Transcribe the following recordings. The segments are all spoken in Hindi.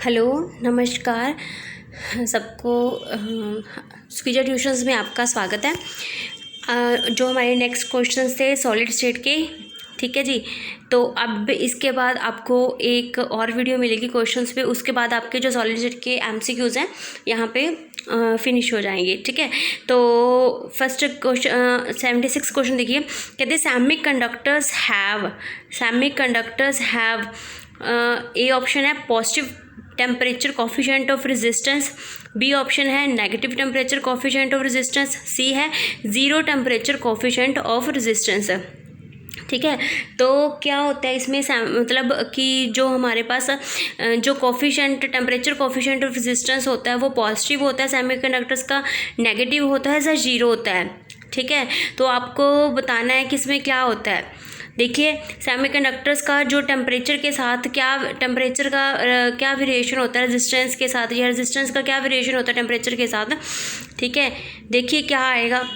हेलो, नमस्कार सबको। स्क्विजर ट्यूशन्स में आपका स्वागत है। जो हमारे नेक्स्ट क्वेश्चंस थे सॉलिड स्टेट के, ठीक है जी। तो अब इसके बाद आपको एक और वीडियो मिलेगी क्वेश्चंस पे, उसके बाद आपके जो सॉलिड स्टेट के एमसीक्यूज़ हैं यहाँ पे फिनिश हो जाएंगे, ठीक है। तो फर्स्ट क्वेश्चन 76 क्वेश्चन देखिए, कहते हैं semiconductors have A option है positive temperature coefficient of resistance, B option है negative temperature coefficient of resistance, C है zero temperature coefficient of resistance. ठीक है, तो क्या होता है इसमें मतलब कि जो हमारे पास जो coefficient temperature coefficient of resistance होता है वो पॉजिटिव होता है सेमीकंडक्टर्स का, नेगेटिव होता है या ज़ीरो होता है। ठीक है, तो आपको बताना है कि इसमें क्या होता है। देखिए, सेमीकंडक्टर्स का जो टेम्परेचर के साथ टेम्परेचर का क्या वेरिएशन होता है रेजिस्टेंस के साथ, या रेजिस्टेंस का क्या वेरिएशन होता है टेम्परेचर के साथ। ठीक है, देखिए क्या आएगा।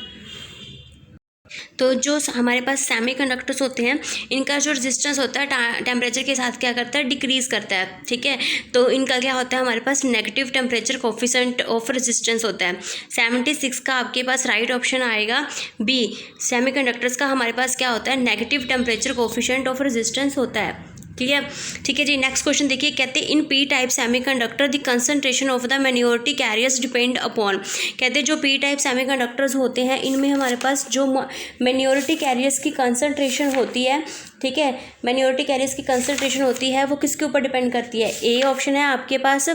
तो जो हमारे पास सेमीकंडक्टर्स होते हैं इनका जो रेजिस्टेंस होता है टेम्परेचर के साथ क्या करता है, डिक्रीज़ करता है। ठीक है, तो इनका क्या होता है, हमारे पास negative temperature coefficient of resistance होता है। 76 का आपके पास राइट ऑप्शन आएगा बी। सेमीकंडक्टर्स का हमारे पास क्या होता है, negative temperature coefficient of resistance होता है। क्लियर, ठीक है जी। नेक्स्ट क्वेश्चन देखिए, कहते हैं in P type semiconductor the concentration of the minority carriers depend upon. कहते हैं जो पी टाइप सेमीकंडक्टर्स होते हैं इनमें हमारे पास जो माइनॉरिटी कैरियर्स की कंसंट्रेशन होती है, ठीक है, माइनॉरिटी कैरियर्स की कंसंट्रेशन होती है वो किसके ऊपर डिपेंड करती है। ए ऑप्शन है आपके पास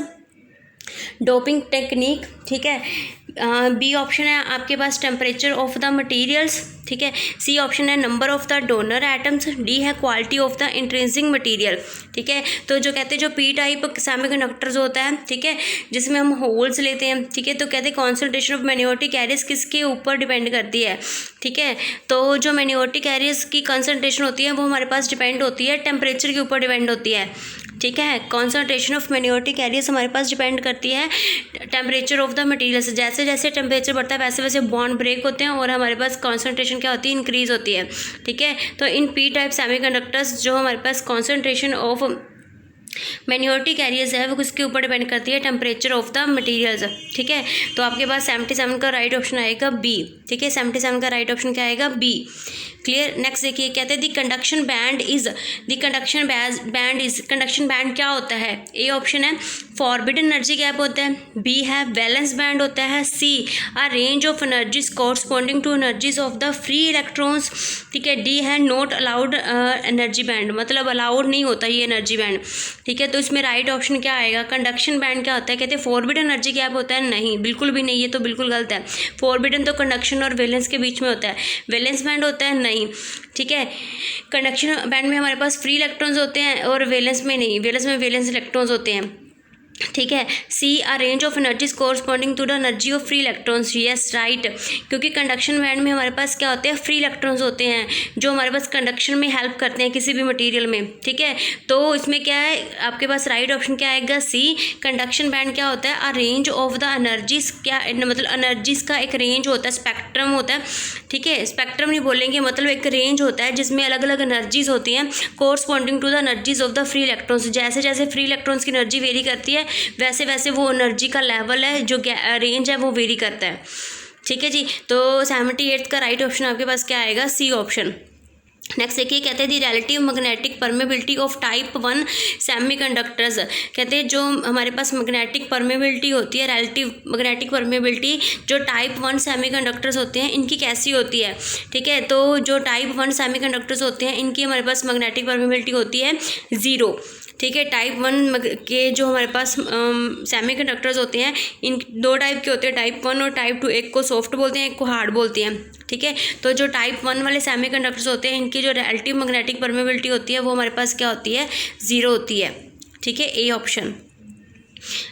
डोपिंग टेक्निक, ठीक है, बी ऑप्शन है आपके पास टेम्परेचर ऑफ द मटेरियल्स, ठीक है, सी ऑप्शन है number of the donor atoms, D है quality of the intrinsic material. ठीक है, तो जो कहते हैं जो पी टाइप सेमीकंडक्टर्स होता है, ठीक है, जिसमें हम होल्स लेते हैं, ठीक है, तो कहते हैं कॉन्सेंट्रेशन ऑफ माइनॉरिटी कैरियर्स किसके ऊपर डिपेंड करती है। ठीक है, तो जो माइनॉरिटी कैरियर्स की कंसंट्रेशन होती है वो हमारे पास डिपेंड होती है टेम्परेचर के ऊपर डिपेंड होती है। ठीक है, कॉन्सनट्रेशन ऑफ माइनॉरिटी कैरियर्स हमारे पास डिपेंड करती है टेम्परेचर ऑफ द मटेरियल्स। जैसे जैसे टेम्परेचर बढ़ता है वैसे वैसे बॉन्ड ब्रेक होते हैं और हमारे पास कॉन्सनट्रेशन क्या होती है, इंक्रीज होती है। ठीक है, तो इन पी टाइप सेमीकंडक्टर्स जो हमारे पास कॉन्सनट्रेशन ऑफ माइनॉरिटी कैरियर्स है वो किसके ऊपर डिपेंड करती है, टेम्परेचर ऑफ द मटेरियल्स। ठीक है, तो आपके पास 77 का राइट ऑप्शन आएगा बी। ठीक है, 77 का राइट ऑप्शन क्या आएगा, बी। क्लियर, नेक्स्ट देखिए, कहते हैं द कंडक्शन बैंड क्या होता है। ए ऑप्शन है फॉरबिडन एनर्जी गैप होता है, बी है बैलेंस बैंड होता है, C a range of energies corresponding to energies of the free electrons, ठीक है, डी है नॉट अलाउड एनर्जी बैंड, मतलब अलाउड नहीं होता ये एनर्जी बैंड। ठीक है, तो इसमें राइट ऑप्शन क्या आएगा, कंडक्शन बैंड क्या होता है। कहते हैं फॉरबिडन एनर्जी गैप होता है, नहीं, बिल्कुल भी नहीं, ये तो बिल्कुल गलत है। फॉरबिडन तो कंडक्शन और वैलेंस के बीच में होता है, वैलेंस बैंड होता है, नहीं। ठीक है, कंडक्शन बैंड में हमारे पास फ्री इलेक्ट्रॉन्स होते हैं और वैलेंस में नहीं, वैलेंस में वैलेंस इलेक्ट्रॉन्स होते हैं। ठीक है, C a range of energies corresponding to the energy of free electrons, yes right, क्योंकि कंडक्शन बैंड में हमारे पास क्या होते हैं, फ्री इलेक्ट्रॉन्स होते हैं जो हमारे पास कंडक्शन में हेल्प करते हैं किसी भी मटेरियल में। ठीक है, तो इसमें क्या है आपके पास राइट ऑप्शन क्या आएगा, सी। कंडक्शन बैंड क्या होता है, अ रेंज ऑफ द एनर्जीज, क्या मतलब एनर्जीज का एक रेंज होता है, स्पेक्ट्रम होता है। ठीक है, स्पेक्ट्रम नहीं बोलेंगे, मतलब एक रेंज होता है जिसमें अलग अलग एनर्जीज होती हैं corresponding to the energies of the free electrons. जैसे जैसे फ्री इलेक्ट्रॉन्स की एनर्जी वेरी करती है वैसे वैसे वो एनर्जी का लेवल है जो रेंज है वो वेरी करता है। ठीक है जी, तो 78 का राइट ऑप्शन आपके पास क्या आएगा, सी ऑप्शन। नेक्स्ट देखिए, कहते हैं the relative magnetic permeability of type 1 semiconductors. कहते हैं जो हमारे पास मैग्नेटिक परमेबिलिटी होती है, रिलेटिव मैग्नेटिक परमेबिलिटी जो टाइप 1 सेमीकंडक्टर्स होते हैं इनकी कैसी होती है। ठीक है, तो जो टाइप 1 सेमीकंडक्टर्स होते हैं इनकी हमारे पास मैग्नेटिक परमेबिलिटी होती है 0। ठीक है, टाइप 1 के जो हमारे पास सेमीकंडक्टर्स होते हैं इन दो टाइप के होते हैं, टाइप 1 और टाइप 2। एक को सॉफ्ट बोलते हैं, एक को हार्ड बोलते हैं। ठीक है, तो जो टाइप 1 वाले सेमीकंडक्टर्स होते हैं इनकी जो रिलेटिव मैग्नेटिक परमेबिलिटी होती है वो हमारे पास क्या होती है, 0 होती है। ठीक है, ए ऑप्शन।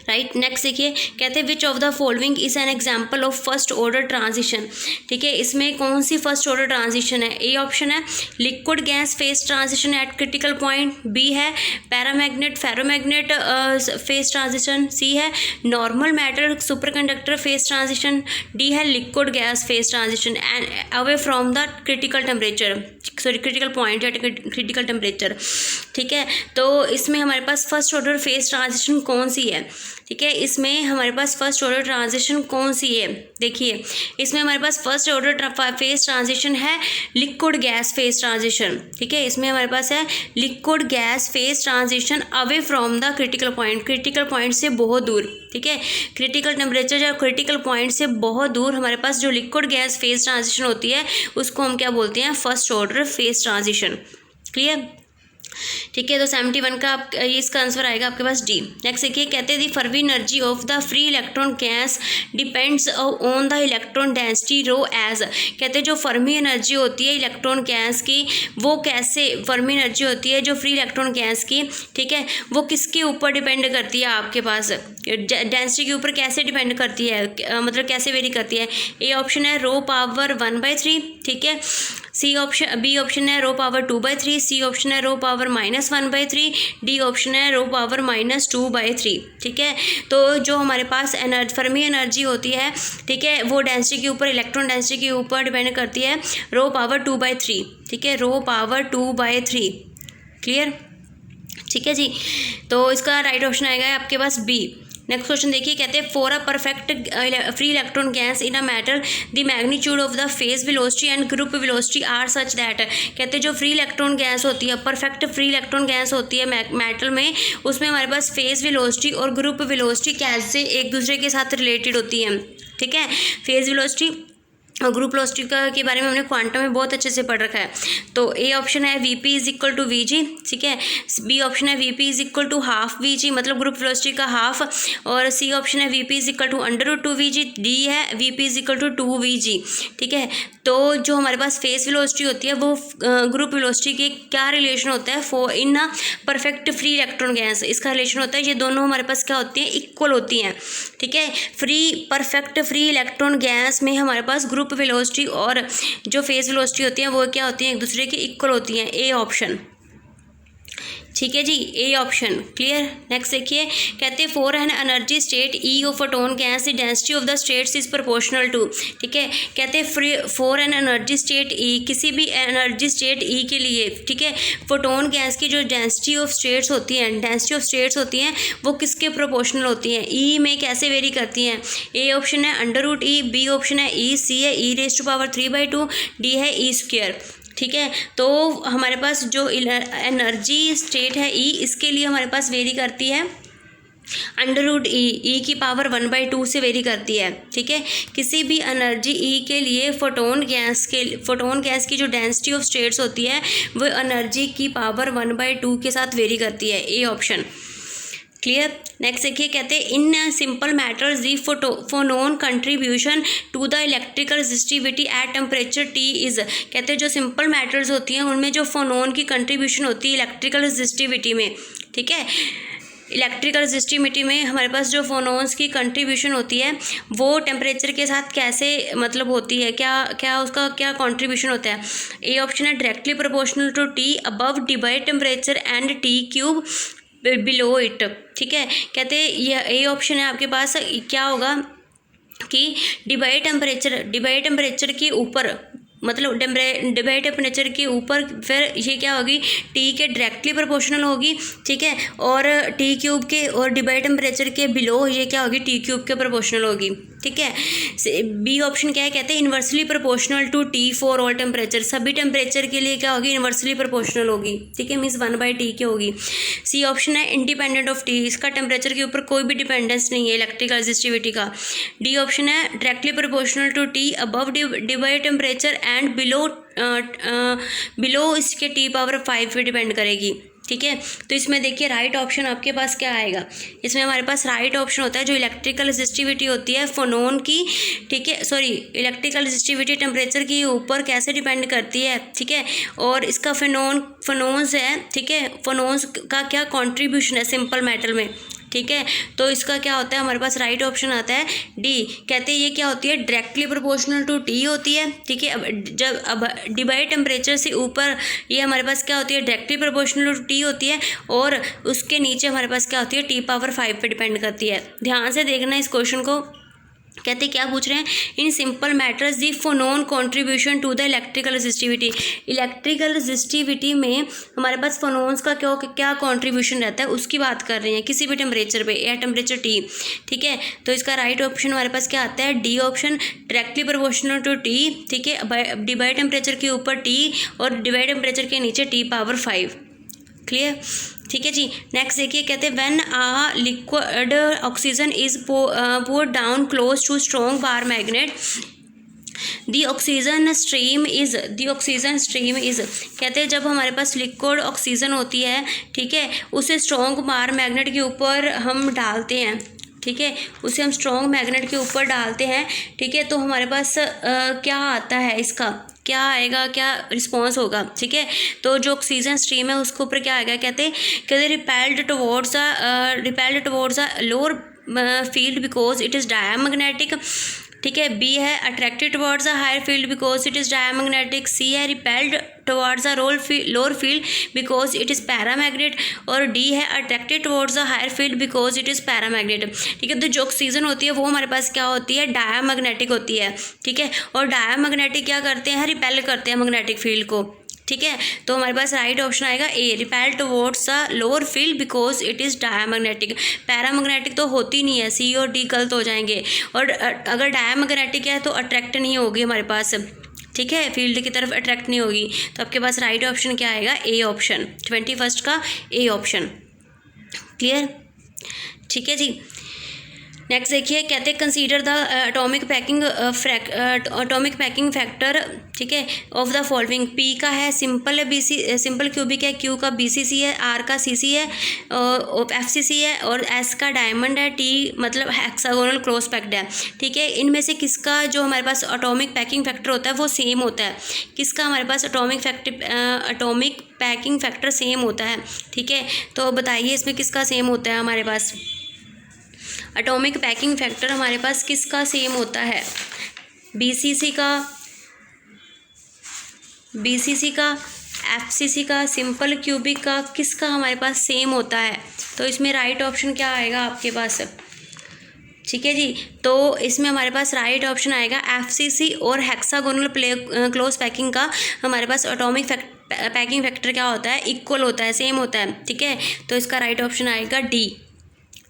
राइट। नेक्स्ट देखिए, कहते हैं which of the following is an example of first order transition. ठीक है, इसमें कौन सी फर्स्ट ऑर्डर ट्रांजिशन है? ए ऑप्शन है liquid gas phase transition at critical point, B है paramagnet ferromagnet phase transition, C है normal matter superconductor phase transition, D है liquid gas phase transition and away from the critical temperature, sorry critical point at critical temperature. ठीक है, तो इसमें हमारे पास फर्स्ट ऑर्डर फेज ट्रांजिशन कौन सी है? ठीक है, इसमें हमारे पास फर्स्ट ऑर्डर ट्रांजिशन कौन सी है? देखिए, इसमें हमारे पास फर्स्ट ऑर्डर फेज ट्रांजिशन है लिक्विड गैस फेज ट्रांजिशन। ठीक है, इसमें हमारे पास है liquid gas phase transition away from the critical point, critical point से बहुत दूर। ठीक है, क्रिटिकल टेम्परेचर या क्रिटिकल पॉइंट से बहुत दूर हमारे पास जो लिक्विड गैस फेज ट्रांजिशन होती है उसको हम क्या बोलते हैं? First order phase transition. Clear? ठीक है, तो 71 का आप इसका आंसर आएगा आपके पास डी। नेक्स्ट देखिए, कहते हैं the Fermi energy of the free electron gas depends on the electron density rho as. कहते हैं जो फर्मी एनर्जी होती है इलेक्ट्रॉन गैस की, वो कैसे फर्मी एनर्जी होती है जो फ्री इलेक्ट्रॉन गैस की, ठीक है, वो किसके ऊपर डिपेंड करती है? आपके पास डेंसिटी के ऊपर कैसे डिपेंड करती है, मतलब कैसे वेरी करती है? ए ऑप्शन है रो पावर 1/3, ठीक है, सी ऑप्शन, बी ऑप्शन है रो पावर 2/3, सी ऑप्शन है रो पावर -1/3, डी ऑप्शन है रो पावर -2/3। ठीक है, तो जो हमारे पास फर्मी एनर्जी होती है, ठीक है, वो डेंसिटी के ऊपर, इलेक्ट्रॉन डेंसिटी के ऊपर डिपेंड करती है रो पावर 2/3। ठीक है, रो पावर 2/3। क्लियर? ठीक है जी, तो इसका राइट ऑप्शन आएगा आपके पास बी। नेक्स्ट क्वेश्चन देखिए, कहते हैं for a perfect free electron gas in a matter the magnitude of the phase velocity and group velocity are such that. कहते हैं जो फ्री इलेक्ट्रॉन गैस होती है, परफेक्ट फ्री इलेक्ट्रॉन गैस होती है मेटल में, उसमें हमारे पास फेज वेलोसिटी और ग्रुप वेलोसिटी कैसे एक दूसरे के साथ रिलेटेड होती है। ठीक है, फेज वेलोसिटी और ग्रुप वेलोसिटी के बारे में हमने क्वांटम में बहुत अच्छे से पढ़ रखा है। तो ए ऑप्शन है v p is equal to v g, ठीक है, बी ऑप्शन है v p is equal to half v g, मतलब ग्रुप वेलोसिटी का हाफ, और सी ऑप्शन है v p is equal to √2 v g, D है v p is equal to 2 v g. ठीक है, तो जो हमारे पास फेस वेलोसिटी होती है वो ग्रुप वेलोसिटी के क्या रिलेशन होता है in a perfect free electron gas, इसका रिलेशन होता है, ये दोनों हमारे पास क्या होती हैं? इक्वल होती हैं। ठीक है, परफेक्ट फ्री इलेक्ट्रॉन गैस में हमारे पास ग्रुप वेलोसिटी और जो फेज वेलोसिटी होती है वो क्या होती हैं? एक दूसरे की इक्वल होती हैं। ए ऑप्शन, ठीक है जी, ए ऑप्शन। क्लियर? नेक्स्ट देखिए, कहते हैं for an energy state E of photon gas the density of the states is proportional to. ठीक है, कहते हैं for an energy state E, किसी भी एनर्जी स्टेट ई के लिए, ठीक है, फोटोन गैस की जो डेंसिटी ऑफ स्टेट्स होती हैं वो किसके प्रोपोर्शनल होती हैं? ई में कैसे वेरी करती हैं? ए ऑप्शन है √E, बी ऑप्शन है ई, सी है e⁻³ डी है e²। ठीक है, तो हमारे पास जो एनर्जी स्टेट है ई, इसके लिए हमारे पास वेरी करती है √E, ई की पावर 1/2 से वेरी करती है। ठीक है, किसी भी एनर्जी ई के लिए फोटोन गैस की जो डेंसिटी ऑफ स्टेट्स होती है वो एनर्जी की पावर 1/2 के साथ वेरी करती है। A option. क्लियर? नेक्स्ट देखिए, कहते हैं in simple matters the phonon contribution to the electrical resistivity at temperature T is. कहते हैं जो सिंपल मैटर्स होती हैं उनमें जो फोनोन की कंट्रीब्यूशन होती है इलेक्ट्रिकल रेजिस्टिविटी में, ठीक है, इलेक्ट्रिकल रेजिस्टिविटी में हमारे पास जो फोनोन्स की कंट्रीब्यूशन होती है वो टेम्परेचर के साथ कैसे मतलब होती है, क्या उसका क्या कंट्रीब्यूशन होता है? ए ऑप्शन है directly proportional to T above Debye temperature and T³ below it. ठीक है, कहते हैं यह ए ऑप्शन है आपके पास, क्या होगा कि डिवाइड टेम्परेचर के ऊपर, मतलब डिवाइड टेम्परेचर के ऊपर फिर ये क्या होगी? टी के डायरेक्टली प्रोपोर्शनल होगी। ठीक है, और T³ के और डिवाइड टेम्परेचर के बिलो ये क्या होगी? T³ के प्रोपोर्शनल होगी। ठीक है, बी ऑप्शन क्या है? कहते हैं inversely proportional to T for all temperature, सभी टेम्परेचर के लिए क्या होगी? इन्वर्सली प्रोपोर्शनल होगी। ठीक है, मीन्स 1/T की होगी। सी ऑप्शन है इंडिपेंडेंट ऑफ टी, इसका टेम्परेचर के ऊपर कोई भी डिपेंडेंस नहीं है इलेक्ट्रिकल रेजिस्टिविटी का। डी ऑप्शन है directly proportional to T above Debye temperature and below इसके T⁵ पे डिपेंड करेगी। ठीक है, तो इसमें देखिए राइट ऑप्शन आपके पास क्या आएगा? इसमें हमारे पास राइट ऑप्शन होता है जो इलेक्ट्रिकल रेजिस्टिविटी होती है फोनोन की, ठीक है, सॉरी, इलेक्ट्रिकल रेजिस्टिविटी टेम्परेचर के ऊपर कैसे डिपेंड करती है। ठीक है, और इसका फोनोन्स है, ठीक है, फोनोन्स का क्या कॉन्ट्रीब्यूशन है सिंपल मेटल में। ठीक है। तो इसका क्या होता है, हमारे पास राइट ऑप्शन आता है डी। कहते हैं ये क्या होती है, डायरेक्टली प्रोपोर्शनल टू टी होती है, ठीक है। अब डिवाइड टेम्परेचर से ऊपर ये हमारे पास क्या होती है, डायरेक्टली प्रोपोर्शनल टू टी होती है, और उसके नीचे हमारे पास क्या होती है, T⁵ पे डिपेंड करती है। ध्यान से देखना इस क्वेश्चन को। कहते क्या पूछ रहे हैं, in simple matters the phonon contribution to the electrical resistivity. Electrical resistivity में हमारे पास फोनोन्स का क्या कॉन्ट्रीब्यूशन रहता है उसकी बात कर रहे हैं, किसी भी टेम्परेचर पे या टेम्परेचर टी, ठीक है। तो इसका राइट ऑप्शन हमारे पास क्या आता है, D option, directly proportional to T, ठीक है। डिवाइड टेम्परेचर के ऊपर टी और डिवाइड टेम्परेचर के नीचे T⁵। क्लियर, ठीक है जी। नेक्स्ट देखिए, कहते हैं when a liquid oxygen is poured down close to strong bar magnet the oxygen stream is कहते हैं जब हमारे पास लिक्विड ऑक्सीजन होती है, ठीक है, उसे स्ट्रॉन्ग बार मैग्नेट के ऊपर हम डालते हैं, ठीक है, उसे हम स्ट्रॉन्ग मैग्नेट के ऊपर डालते हैं, ठीक है। तो हमारे पास क्या आता है, इसका क्या आएगा, क्या रिस्पॉन्स होगा, ठीक है। तो जो ऑक्सीजन स्ट्रीम है उसके ऊपर क्या आएगा, कहते repelled towards the lower field because it is diamagnetic, ठीक है। बी है attracted towards the higher field because it is diamagnetic. C है repelled towards the lower field because it is paramagnet. और डी है attracted towards the higher field because it is paramagnet, ठीक है। तो जो ऑक्सीजन होती है वो हमारे पास क्या होती है, डायमैग्नेटिक होती है, ठीक है। और डायमैग्नेटिक क्या करते हैं, रिपेल करते हैं मैग्नेटिक फील्ड को, ठीक है। तो हमारे पास राइट ऑप्शन आएगा A, repel towards the lower field because it is diamagnetic. Paramagnetic तो होती नहीं है, सी और डी गलत हो जाएंगे। और अगर डायमैग्नेटिक है तो अट्रैक्ट नहीं होगी हमारे पास, ठीक है, फील्ड की तरफ अट्रैक्ट नहीं होगी। तो आपके पास राइट ऑप्शन क्या आएगा, ए ऑप्शन, 21st का ए ऑप्शन। क्लियर, ठीक है जी। नेक्स्ट देखिए, कहते हैं consider the atomic packing factor, ठीक है, ऑफ द फॉलोइंग। पी का है सिंपल है, सिंपल क्यूबिक है, क्यू का BCC है, आर का CC है, FCC है, और एस का डायमंड है, टी मतलब हेक्सागोनल क्रॉस पैक्ड है, ठीक है। इनमें से किसका जो हमारे पास एटॉमिक पैकिंग फैक्टर होता है वो सेम होता है, किसका हमारे पास एटॉमिक पैकिंग फैक्टर सेम होता है, ठीक है। तो बताइए इसमें किसका सेम होता है, हमारे पास एटॉमिक पैकिंग फैक्टर हमारे पास किसका सेम होता है, BCC का, FCC का, सिंपल क्यूबिक का, किसका हमारे पास सेम होता है। तो इसमें राइट ऑप्शन क्या आएगा आपके पास, ठीक है जी। तो इसमें हमारे पास राइट ऑप्शन आएगा FCC और हेक्सागोनल क्लोज पैकिंग का हमारे पास एटॉमिक पैकिंग फैक्टर क्या होता है, इक्वल होता है, सेम होता है, ठीक है। तो इसका राइट ऑप्शन आएगा डी,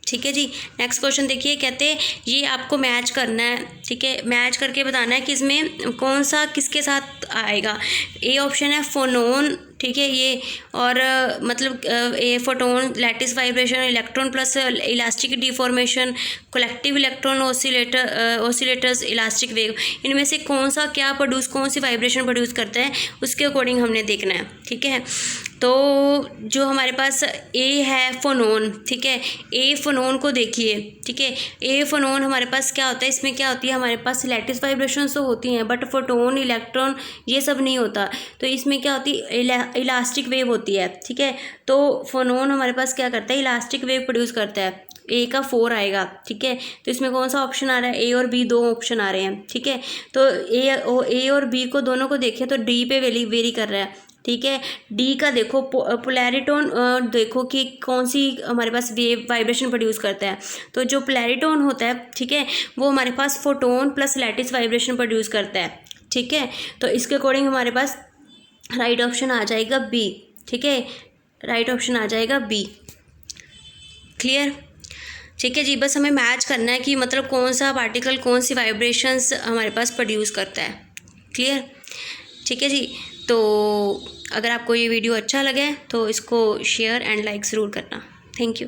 ठीक है जी। नेक्स्ट क्वेश्चन देखिए, कहते हैं ये आपको मैच करना है, ठीक है, मैच करके बताना है कि इसमें कौन सा किसके साथ आएगा। ए ऑप्शन है फोनोन, ठीक है, ये और मतलब a photon, lattice vibration, electron plus elastic deformation, collective electron oscillators, elastic wave, इनमें से कौन सी वाइब्रेशन प्रोड्यूस करता है उसके अकॉर्डिंग हमने देखना है, ठीक है। तो जो हमारे पास ए है फोनोन, ठीक है, ए फोनोन को देखिए, ठीक है। ए फोनोन हमारे पास क्या होता है, इसमें क्या होती है, हमारे पास लैटिस वाइब्रेशन तो होती हैं बट फोटोन, इलेक्ट्रॉन ये सब नहीं होता। तो इसमें क्या होती है, इलास्टिक वेव होती है, ठीक है। तो फोनोन हमारे पास क्या करता है, इलास्टिक वेव प्रोड्यूस करता है। ए का 4 आएगा, ठीक है। तो इसमें कौन सा ऑप्शन आ रहा है, ए और बी, 2 ऑप्शन आ रहे हैं, ठीक है। तो ए और बी को दोनों को देखें तो डी पे वेरी कर रहा है, ठीक है। डी का देखो पोलैरिटोन, देखो कि कौन सी हमारे पास वेव वाइब्रेशन प्रोड्यूस करता है। तो जो पोलैरिटोन होता है, ठीक है, वो हमारे पास photon plus lattice vibration produce करता है, ठीक है। तो इसके अकॉर्डिंग हमारे पास राइट ऑप्शन आ जाएगा बी, ठीक है, राइट ऑप्शन आ जाएगा बी। क्लियर, ठीक है जी। बस हमें मैच करना है कि मतलब कौन सा पार्टिकल कौन सी वाइब्रेशंस हमारे पास प्रोड्यूस करता है। क्लियर, ठीक है जी। तो अगर आपको ये वीडियो अच्छा लगे तो इसको शेयर एंड लाइक ज़रूर करना। Thank you.